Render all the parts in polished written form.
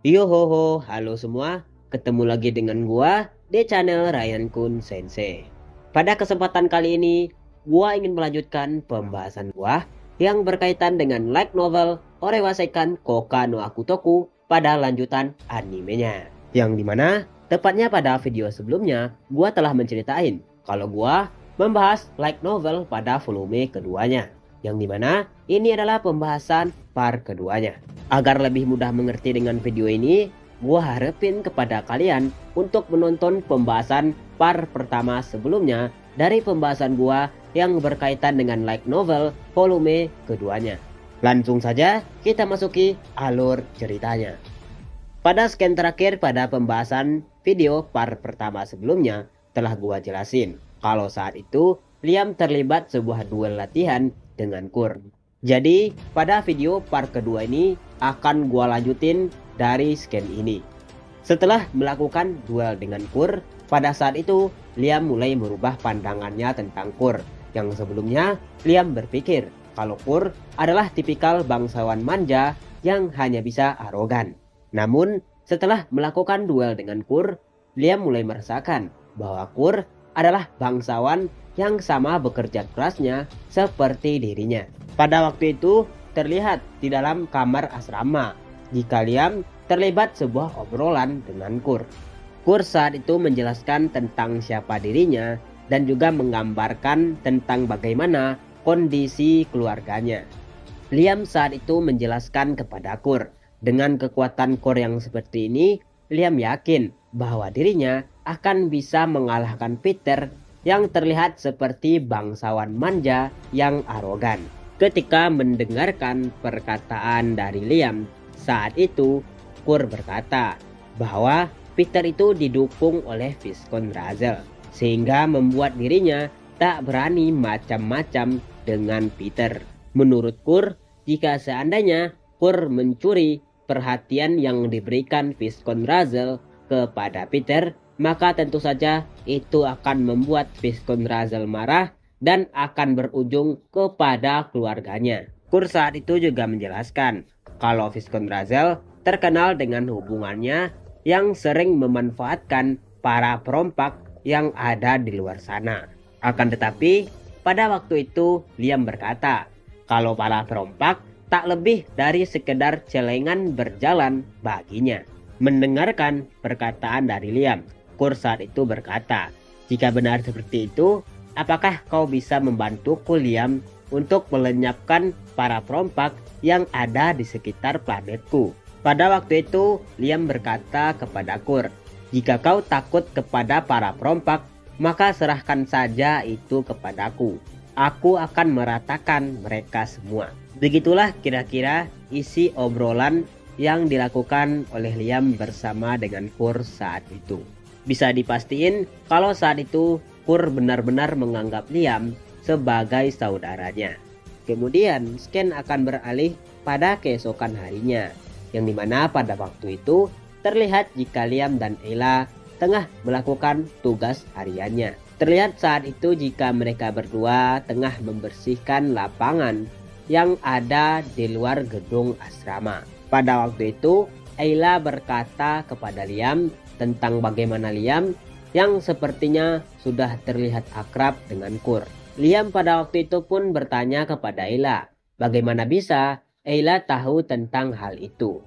Yo ho ho, halo semua. Ketemu lagi dengan gua di channel Ryan Kun Sensei. Pada kesempatan kali ini, gua ingin melanjutkan pembahasan gua yang berkaitan dengan light novel Orewaseikan Koka no Akutoku pada lanjutan animenya. Yang dimana tepatnya pada video sebelumnya, gua telah menceritain kalau gua membahas light novel pada volume keduanya. Yang dimana ini adalah pembahasan part keduanya. Agar lebih mudah mengerti dengan video ini, gua harapin kepada kalian untuk menonton pembahasan part pertama sebelumnya dari pembahasan gua yang berkaitan dengan light novel volume keduanya. Langsung saja kita masuki alur ceritanya. Pada scan terakhir pada pembahasan video part pertama sebelumnya telah gua jelasin kalau saat itu Liam terlibat sebuah duel latihan dengan Kur. Jadi pada video part kedua ini akan gua lanjutin dari scan ini. Setelah melakukan duel dengan Kur, pada saat itu Liam mulai merubah pandangannya tentang Kur. Yang sebelumnya Liam berpikir kalau Kur adalah tipikal bangsawan manja yang hanya bisa arogan. Namun setelah melakukan duel dengan Kur, Liam mulai merasakan bahwa Kur adalah bangsawan yang sama bekerja kerasnya seperti dirinya. Pada waktu itu terlihat di dalam kamar asrama jika Liam terlibat sebuah obrolan dengan Kur. Kur saat itu menjelaskan tentang siapa dirinya dan juga menggambarkan tentang bagaimana kondisi keluarganya. Liam saat itu menjelaskan kepada Kur, dengan kekuatan Kur yang seperti ini, Liam yakin bahwa dirinya akan bisa mengalahkan Peter yang terlihat seperti bangsawan manja yang arogan. Ketika mendengarkan perkataan dari Liam, saat itu Kur berkata bahwa Peter itu didukung oleh Viscount Razel, sehingga membuat dirinya tak berani macam-macam dengan Peter. Menurut Kur, jika seandainya Kur mencuri perhatian yang diberikan Viscount Razel kepada Peter, maka tentu saja itu akan membuat Viscount Razel marah dan akan berujung kepada keluarganya. Kur saat itu juga menjelaskan kalau Viscount Razel terkenal dengan hubungannya yang sering memanfaatkan para perompak yang ada di luar sana. Akan tetapi pada waktu itu Liam berkata kalau para perompak tak lebih dari sekedar celengan berjalan baginya. Mendengarkan perkataan dari Liam, Kur saat itu berkata, jika benar seperti itu, apakah kau bisa membantuku Liam untuk melenyapkan para perompak yang ada di sekitar planetku? Pada waktu itu Liam berkata kepada Kur, jika kau takut kepada para perompak, maka serahkan saja itu kepadaku. Aku akan meratakan mereka semua. Begitulah kira-kira isi obrolan yang dilakukan oleh Liam bersama dengan Kur saat itu. Bisa dipastiin kalau saat itu Kur benar-benar menganggap Liam sebagai saudaranya. Kemudian scan akan beralih pada keesokan harinya, yang dimana pada waktu itu terlihat jika Liam dan Ella tengah melakukan tugas hariannya. Terlihat saat itu jika mereka berdua tengah membersihkan lapangan yang ada di luar gedung asrama. Pada waktu itu Ella berkata kepada Liam tentang bagaimana Liam yang sepertinya sudah terlihat akrab dengan Kur. Liam pada waktu itu pun bertanya kepada Ella, bagaimana bisa Ella tahu tentang hal itu.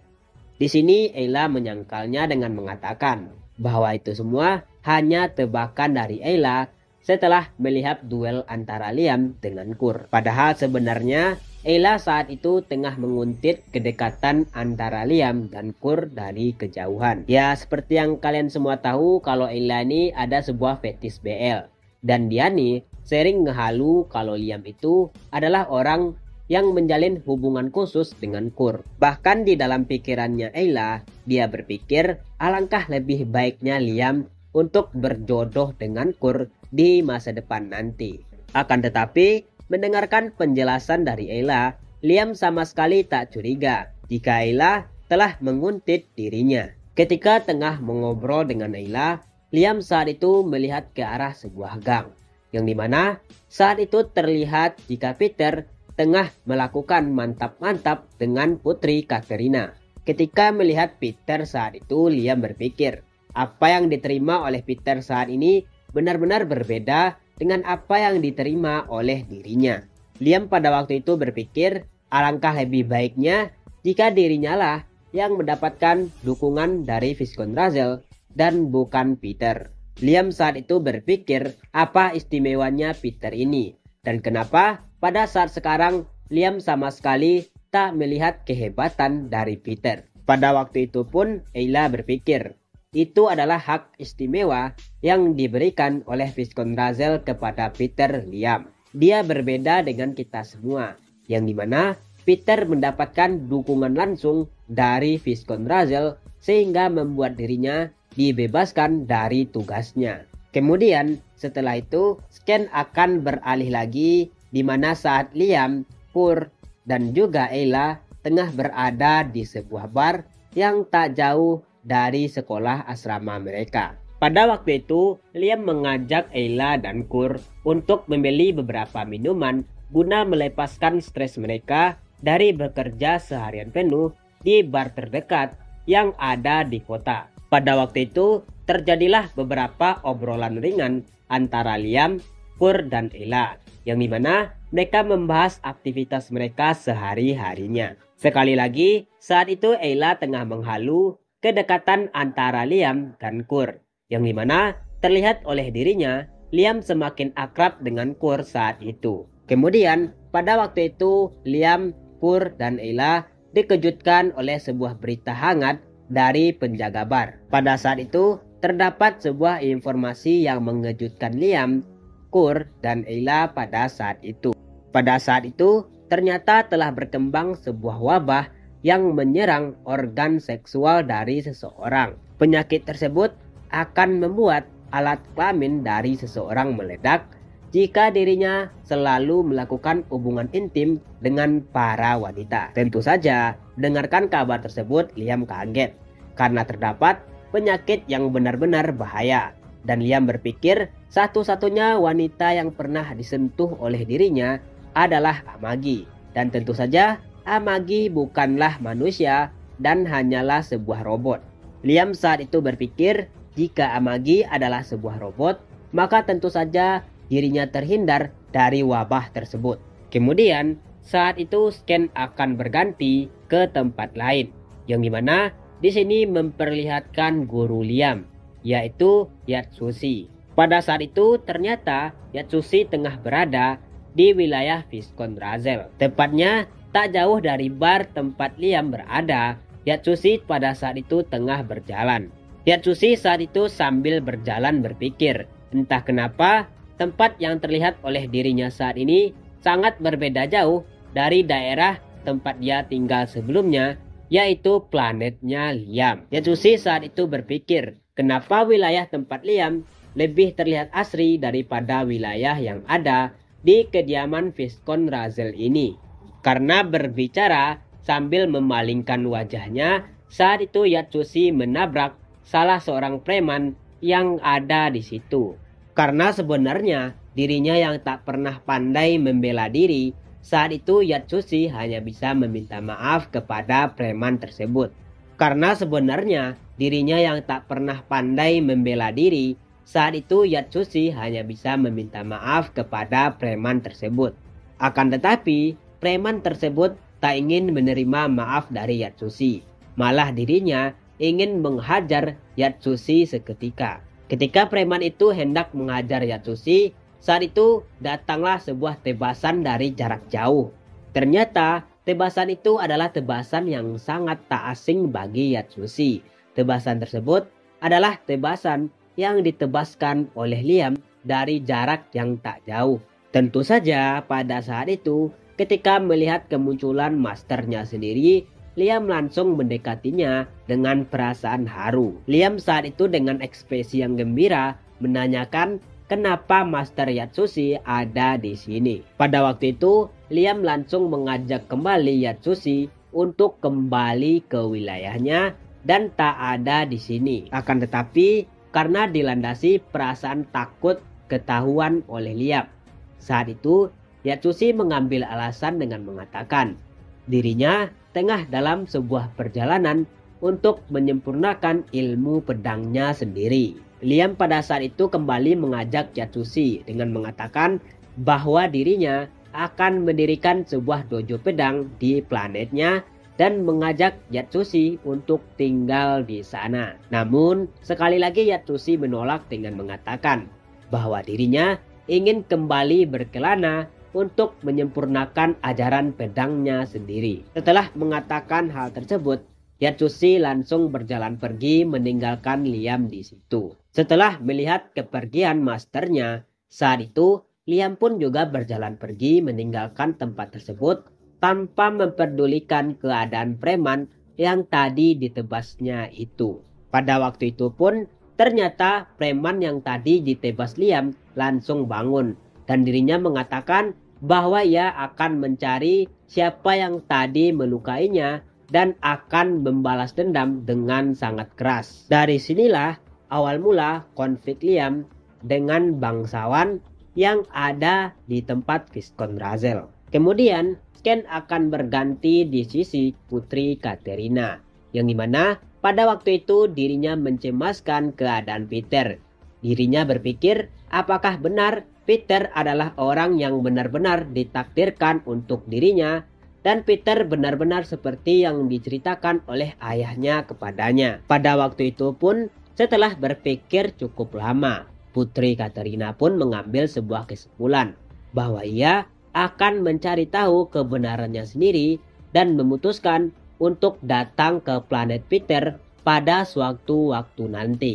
Di sini Ella menyangkalnya dengan mengatakan bahwa itu semua hanya tebakan dari Ella setelah melihat duel antara Liam dengan Kur. Padahal sebenarnya Ella saat itu tengah menguntit kedekatan antara Liam dan Kur dari kejauhan. Ya, seperti yang kalian semua tahu kalau Ella ini ada sebuah fetis BL. Dan dia nih sering ngehalu kalau Liam itu adalah orang yang menjalin hubungan khusus dengan Kur. Bahkan di dalam pikirannya Ella, dia berpikir alangkah lebih baiknya Liam untuk berjodoh dengan Kur di masa depan nanti. Akan tetapi mendengarkan penjelasan dari Ella, Liam sama sekali tak curiga jika Ella telah menguntit dirinya. Ketika tengah mengobrol dengan Ella, Liam saat itu melihat ke arah sebuah gang, yang dimana saat itu terlihat jika Peter tengah melakukan mantap-mantap dengan Putri Katerina. Ketika melihat Peter saat itu, Liam berpikir, apa yang diterima oleh Peter saat ini benar-benar berbeda dengan apa yang diterima oleh dirinya. Liam pada waktu itu berpikir, alangkah lebih baiknya jika dirinya lah yang mendapatkan dukungan dari Viscount Russell dan bukan Peter. Liam saat itu berpikir apa istimewanya Peter ini dan kenapa pada saat sekarang Liam sama sekali tak melihat kehebatan dari Peter. Pada waktu itu pun Ayla berpikir, itu adalah hak istimewa yang diberikan oleh Viscount Russell kepada Peter Liam. Dia berbeda dengan kita semua, yang dimana Peter mendapatkan dukungan langsung dari Viscount Russell sehingga membuat dirinya dibebaskan dari tugasnya. Kemudian setelah itu scan akan beralih lagi di mana saat Liam, Kur, dan juga Ayla tengah berada di sebuah bar yang tak jauh dari sekolah asrama mereka. Pada waktu itu, Liam mengajak Ayla dan Kur untuk membeli beberapa minuman guna melepaskan stres mereka dari bekerja seharian penuh di bar terdekat yang ada di kota. Pada waktu itu, terjadilah beberapa obrolan ringan antara Liam, Kur, dan Ayla, yang dimana mereka membahas aktivitas mereka sehari-harinya. Sekali lagi, saat itu Ayla tengah menghalu kedekatan antara Liam dan Kur, yang dimana terlihat oleh dirinya Liam semakin akrab dengan Kur saat itu. Kemudian pada waktu itu Liam, Kur, dan Ayla dikejutkan oleh sebuah berita hangat dari penjaga bar. Pada saat itu terdapat sebuah informasi yang mengejutkan Liam, Kur, dan Ayla pada saat itu. Pada saat itu ternyata telah berkembang sebuah wabah yang menyerang organ seksual dari seseorang. Penyakit tersebut akan membuat alat kelamin dari seseorang meledak jika dirinya selalu melakukan hubungan intim dengan para wanita. Tentu saja, mendengarkan kabar tersebut Liam kaget karena terdapat penyakit yang benar-benar bahaya. Dan Liam berpikir satu-satunya wanita yang pernah disentuh oleh dirinya adalah Amagi. Dan tentu saja Amagi bukanlah manusia dan hanyalah sebuah robot. Liam saat itu berpikir jika Amagi adalah sebuah robot, maka tentu saja dirinya terhindar dari wabah tersebut. Kemudian saat itu scan akan berganti ke tempat lain, yang dimana di sini memperlihatkan guru Liam, yaitu Yatsushi. Pada saat itu ternyata Yatsushi tengah berada di wilayah Viscount Russell, tepatnya tak jauh dari bar tempat Liam berada. Yatsushi pada saat itu tengah berjalan. Yatsushi saat itu sambil berjalan berpikir, entah kenapa tempat yang terlihat oleh dirinya saat ini sangat berbeda jauh dari daerah tempat dia tinggal sebelumnya, yaitu planetnya Liam. Yatsushi saat itu berpikir, kenapa wilayah tempat Liam lebih terlihat asri daripada wilayah yang ada di kediaman Viscount Russell ini. Karena berbicara sambil memalingkan wajahnya, saat itu Yatsushi menabrak salah seorang preman yang ada di situ. Karena sebenarnya dirinya yang tak pernah pandai membela diri, saat itu Yatsushi hanya bisa meminta maaf kepada preman tersebut. Karena sebenarnya dirinya yang tak pernah pandai membela diri, saat itu Yatsushi hanya bisa meminta maaf kepada preman tersebut. Akan tetapi, preman tersebut tak ingin menerima maaf dari Yatsushi. Malah dirinya ingin menghajar Yatsushi seketika. Ketika preman itu hendak menghajar Yatsushi, saat itu datanglah sebuah tebasan dari jarak jauh. Ternyata tebasan itu adalah tebasan yang sangat tak asing bagi Yatsushi. Tebasan tersebut adalah tebasan yang ditebaskan oleh Liam dari jarak yang tak jauh. Tentu saja pada saat itu ketika melihat kemunculan masternya sendiri, Liam langsung mendekatinya dengan perasaan haru. Liam saat itu dengan ekspresi yang gembira menanyakan kenapa Master Yatsushi ada di sini. Pada waktu itu, Liam langsung mengajak kembali Yatsushi untuk kembali ke wilayahnya dan tak ada di sini. Akan tetapi, karena dilandasi perasaan takut ketahuan oleh Liam, saat itu Yatsushi mengambil alasan dengan mengatakan dirinya tengah dalam sebuah perjalanan untuk menyempurnakan ilmu pedangnya sendiri. Liam pada saat itu kembali mengajak Yatsushi dengan mengatakan bahwa dirinya akan mendirikan sebuah dojo pedang di planetnya dan mengajak Yatsushi untuk tinggal di sana. Namun, sekali lagi Yatsushi menolak dengan mengatakan bahwa dirinya ingin kembali berkelana untuk menyempurnakan ajaran pedangnya sendiri. Setelah mengatakan hal tersebut, Yatsushi langsung berjalan pergi meninggalkan Liam di situ. Setelah melihat kepergian masternya, saat itu Liam pun juga berjalan pergi meninggalkan tempat tersebut tanpa memperdulikan keadaan preman yang tadi ditebasnya itu. Pada waktu itu pun ternyata preman yang tadi ditebas Liam langsung bangun dan dirinya mengatakan bahwa ia akan mencari siapa yang tadi melukainya dan akan membalas dendam dengan sangat keras. Dari sinilah awal mula konflik Liam dengan bangsawan yang ada di tempat Viscount Razel. Kemudian Ken akan berganti di sisi Putri Katerina, yang dimana pada waktu itu dirinya mencemaskan keadaan Peter. Dirinya berpikir apakah benar Peter adalah orang yang benar-benar ditakdirkan untuk dirinya, dan Peter benar-benar seperti yang diceritakan oleh ayahnya kepadanya. Pada waktu itu pun setelah berpikir cukup lama, Putri Katerina pun mengambil sebuah kesimpulan bahwa ia akan mencari tahu kebenarannya sendiri dan memutuskan untuk datang ke planet Peter pada suatu waktu nanti.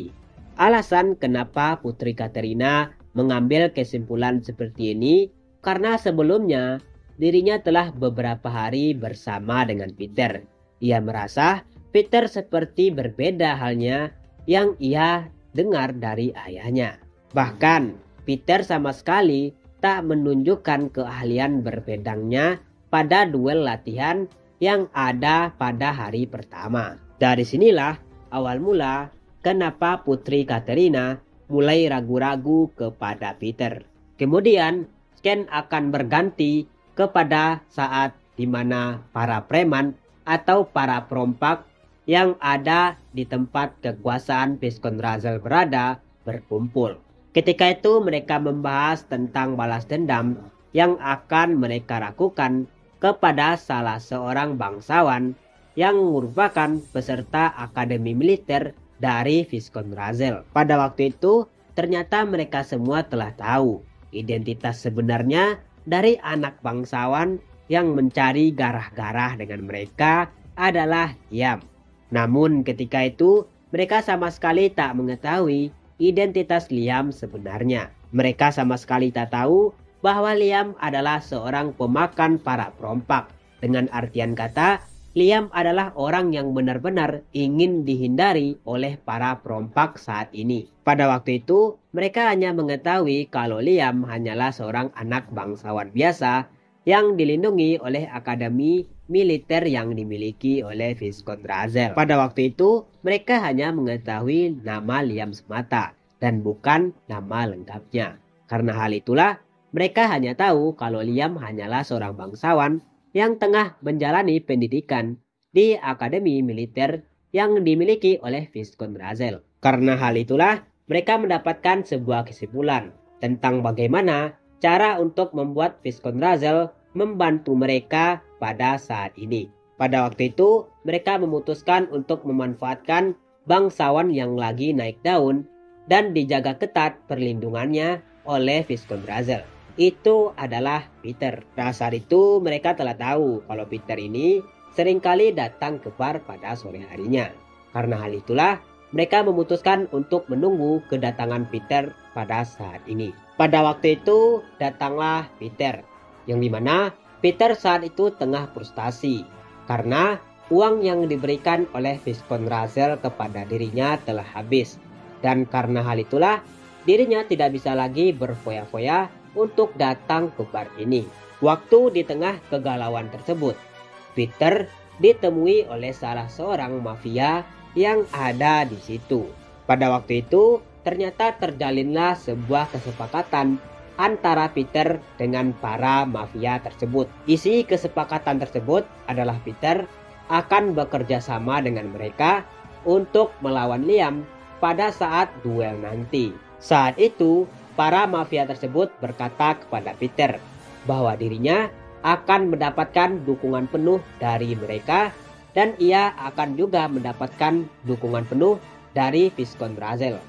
Alasan kenapa Putri Katerina mengambil kesimpulan seperti ini karena sebelumnya dirinya telah beberapa hari bersama dengan Peter. Ia merasa Peter seperti berbeda halnya yang ia dengar dari ayahnya. Bahkan Peter sama sekali tak menunjukkan keahlian berpedangnya pada duel latihan yang ada pada hari pertama. Dari sinilah awal mula kenapa Putri Katerina mulai ragu-ragu kepada Peter. Kemudian Ken akan berganti kepada saat di mana para preman atau para perompak yang ada di tempat kekuasaan Viscount Razel berada berkumpul. Ketika itu mereka membahas tentang balas dendam yang akan mereka lakukan kepada salah seorang bangsawan yang merupakan peserta akademi militer dari Viscount Razel. Pada waktu itu ternyata mereka semua telah tahu identitas sebenarnya dari anak bangsawan yang mencari garah-garah dengan mereka adalah Liam. Namun ketika itu mereka sama sekali tak mengetahui identitas Liam sebenarnya. Mereka sama sekali tak tahu bahwa Liam adalah seorang pemakan para perompak. Dengan artian kata, Liam adalah orang yang benar-benar ingin dihindari oleh para perompak saat ini. Pada waktu itu, mereka hanya mengetahui kalau Liam hanyalah seorang anak bangsawan biasa yang dilindungi oleh akademi militer yang dimiliki oleh Viscount Razel. Pada waktu itu, mereka hanya mengetahui nama Liam semata dan bukan nama lengkapnya. Karena hal itulah, mereka hanya tahu kalau Liam hanyalah seorang bangsawan yang tengah menjalani pendidikan di akademi militer yang dimiliki oleh Viscount Razel. Karena hal itulah, mereka mendapatkan sebuah kesimpulan tentang bagaimana cara untuk membuat Viscount Razel membantu mereka pada saat ini. Pada waktu itu, mereka memutuskan untuk memanfaatkan bangsawan yang lagi naik daun dan dijaga ketat perlindungannya oleh Viscount Razel. Itu adalah Peter. Pada saat itu mereka telah tahu kalau Peter ini seringkali datang ke bar pada sore harinya. Karena hal itulah mereka memutuskan untuk menunggu kedatangan Peter pada saat ini. Pada waktu itu datanglah Peter, yang dimana Peter saat itu tengah frustasi karena uang yang diberikan oleh Viscount Razel kepada dirinya telah habis. Dan karena hal itulah dirinya tidak bisa lagi berfoya-foya untuk datang ke bar ini. Waktu di tengah kegalauan tersebut, Peter ditemui oleh salah seorang mafia yang ada di situ. Pada waktu itu, ternyata terjalinlah sebuah kesepakatan antara Peter dengan para mafia tersebut. Isi kesepakatan tersebut adalah Peter akan bekerja sama dengan mereka untuk melawan Liam pada saat duel nanti. Saat itu, para mafia tersebut berkata kepada Peter bahwa dirinya akan mendapatkan dukungan penuh dari mereka dan ia akan juga mendapatkan dukungan penuh dari Viscount Razel.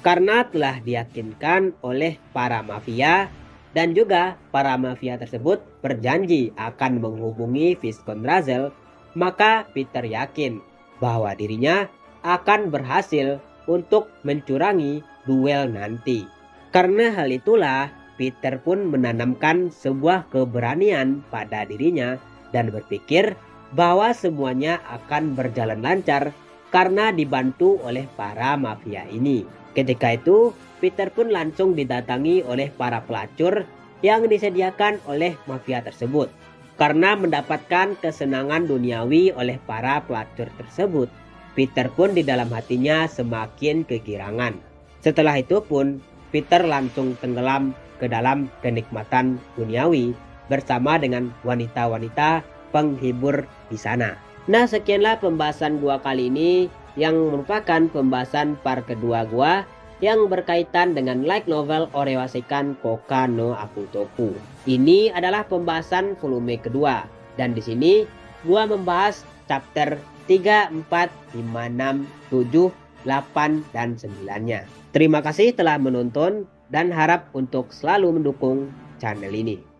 Karena telah diyakinkan oleh para mafia dan juga para mafia tersebut berjanji akan menghubungi Viscount Razel, maka Peter yakin bahwa dirinya akan berhasil untuk mencurangi duel nanti. Karena hal itulah Peter pun menanamkan sebuah keberanian pada dirinya dan berpikir bahwa semuanya akan berjalan lancar karena dibantu oleh para mafia ini. Ketika itu, Peter pun langsung didatangi oleh para pelacur yang disediakan oleh mafia tersebut. Karena mendapatkan kesenangan duniawi oleh para pelacur tersebut, Peter pun di dalam hatinya semakin kegirangan. Setelah itu pun, Peter langsung tenggelam ke dalam kenikmatan duniawi bersama dengan wanita-wanita penghibur di sana. Nah, sekianlah pembahasan gua kali ini yang merupakan pembahasan part kedua gua yang berkaitan dengan light novel Orewasekan Koka no Akutoku. Ini adalah pembahasan volume kedua dan di sini gua membahas chapter 3, 4, 5, 6, 7, 8 dan 9-nya. Terima kasih telah menonton dan harap untuk selalu mendukung channel ini.